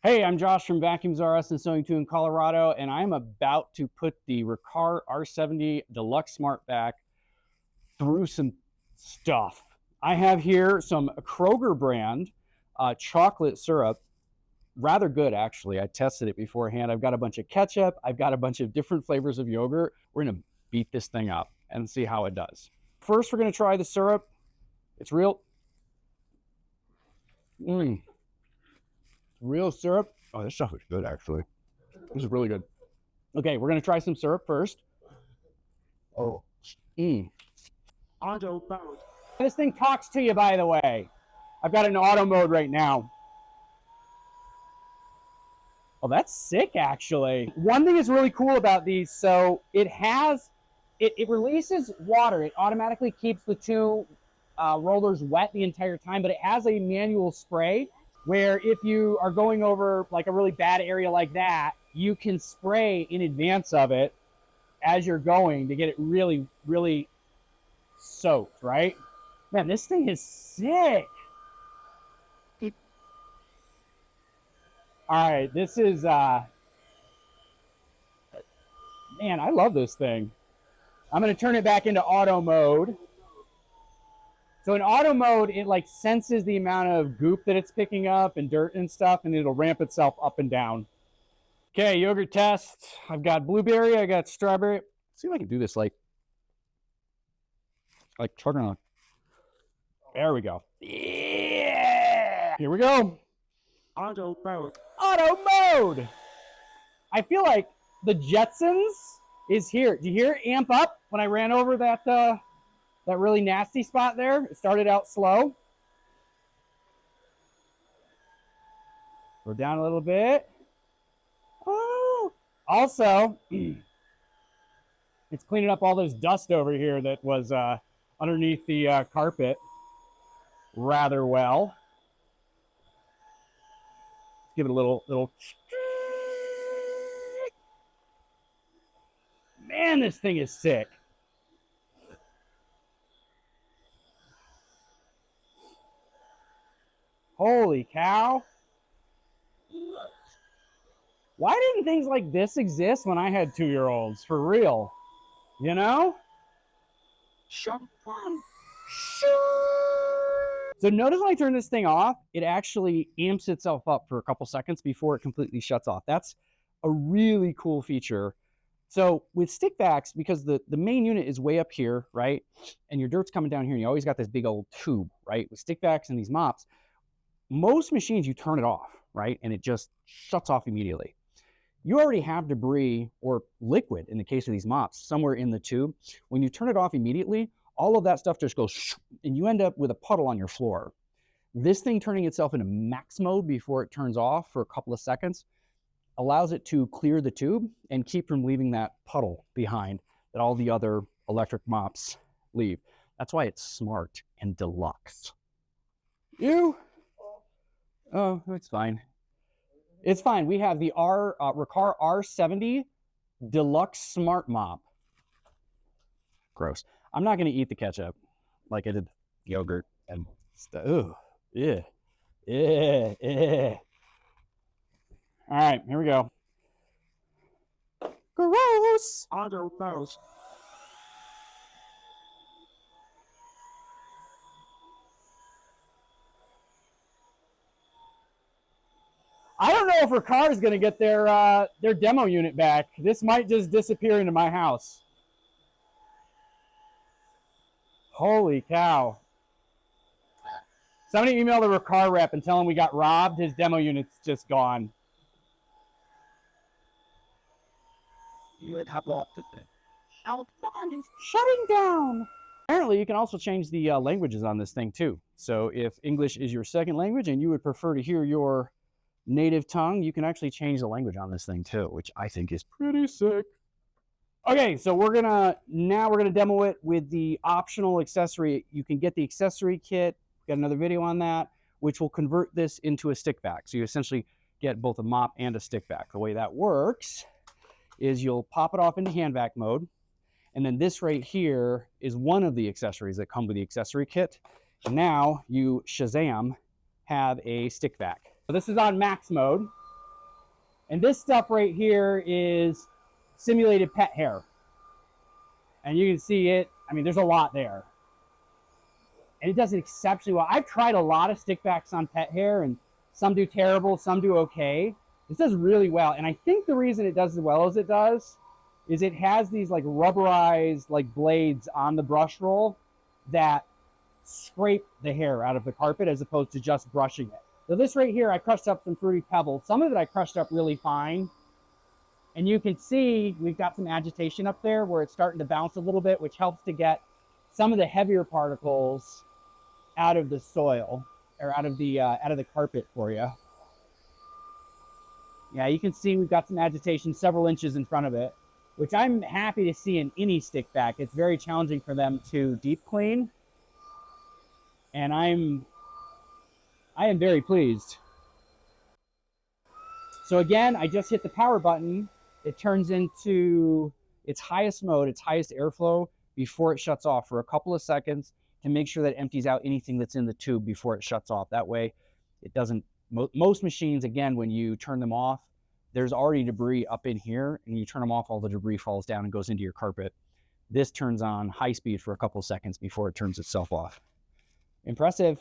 Hey, I'm Josh from Vacuums R Us in Sewing 2 in Colorado, and I'm about to put the Riccar R70 Deluxe Smart Vac through some stuff. I have here some Kroger brand chocolate syrup. Rather good, actually. I tested it beforehand. I've got a bunch of ketchup. I've got a bunch of different flavors of yogurt. We're going to beat this thing up and see how it does. First, we're going to try the syrup. It's real. Real syrup. Oh, this stuff is good, actually. This is really good. Okay, we're going to try some syrup first. Oh. Auto mode. This thing talks to you, by the way. I've got it in auto mode right now. Oh, that's sick, actually. One thing that's really cool about these, so it releases water. It automatically keeps the two rollers wet the entire time, but it has a manual spray where if you are going over like a really bad area like that, you can spray in advance of it as you're going to get it really, really soaked, right? Man, this thing is sick. All right, this is, man, I love this thing. I'm gonna turn it back into auto mode. So in auto mode, it like senses the amount of goop that it's picking up and dirt and stuff, and it'll ramp itself up and down. Okay, yogurt test. I've got blueberry, I got strawberry. Let's see if I can do this like chugging on. There we go. Yeah! Here we go. Auto mode. Auto mode! I feel like the Jetsons is here. Do you hear it amp up when I ran over that really nasty spot there? It started out slow. We're down a little bit. Oh! Also, it's cleaning up all this dust over here that was underneath the carpet rather well. Give it a little. Man, this thing is sick. Holy cow. Why didn't things like this exist when I had 2-year-olds? For real. You know? So notice when I turn this thing off, it actually amps itself up for a couple seconds before it completely shuts off. That's a really cool feature. So with stick vacs, because the main unit is way up here, right? And your dirt's coming down here, and you always got this big old tube, right? With stick vacs and these mops, most machines you turn it off, right? And it just shuts off immediately. You already have debris or liquid, in the case of these mops, somewhere in the tube. When you turn it off immediately, all of that stuff just goes, and you end up with a puddle on your floor. This thing turning itself into max mode before it turns off for a couple of seconds allows it to clear the tube and keep from leaving that puddle behind that all the other electric mops leave. That's why it's smart and deluxe. Ew. Oh, it's fine. It's fine. We have the Riccar R70 Deluxe Smart Mop. Gross. I'm not going to eat the ketchup like I did yogurt and stuff. Ooh, yeah, yeah, yeah. All right, here we go. Gross. Auto gross. I don't know if Riccar is going to get their demo unit back. This might just disappear into my house. Holy cow. Somebody email the Riccar rep and tell him we got robbed. His demo unit's just gone. Shutting down. Apparently, you can also change the languages on this thing too. So if English is your second language and you would prefer to hear your native tongue, you can actually change the language on this thing too, which I think is pretty sick. Okay, so we're gonna demo it with the optional accessory. You can get the accessory kit. Got another video on that, which will convert this into a stick vac. So you essentially get both a mop and a stick vac. The way that works is you'll pop it off into hand vac mode, and then this right here is one of the accessories that come with the accessory kit. And now you Shazam have a stick vac. So this is on max mode. And this stuff right here is simulated pet hair. And you can see it. I mean, there's a lot there. And it does it exceptionally well. I've tried a lot of stick backs on pet hair, and some do terrible, some do okay. This does really well. And I think the reason it does as well as it does is it has these like rubberized like blades on the brush roll that scrape the hair out of the carpet as opposed to just brushing it. So this right here, I crushed up some Fruity Pebbles. Some of it I crushed up really fine. And you can see we've got some agitation up there where it's starting to bounce a little bit, which helps to get some of the heavier particles out of the soil or out of the carpet for you. Yeah, you can see we've got some agitation several inches in front of it, which I'm happy to see in any stick back. It's very challenging for them to deep clean. And I am very pleased. So again, I just hit the power button. It turns into its highest mode, its highest airflow before it shuts off for a couple of seconds to make sure that it empties out anything that's in the tube before it shuts off. That way it doesn't, most machines, again, when you turn them off, there's already debris up in here, and you turn them off, all the debris falls down and goes into your carpet. This turns on high speed for a couple of seconds before it turns itself off. Impressive.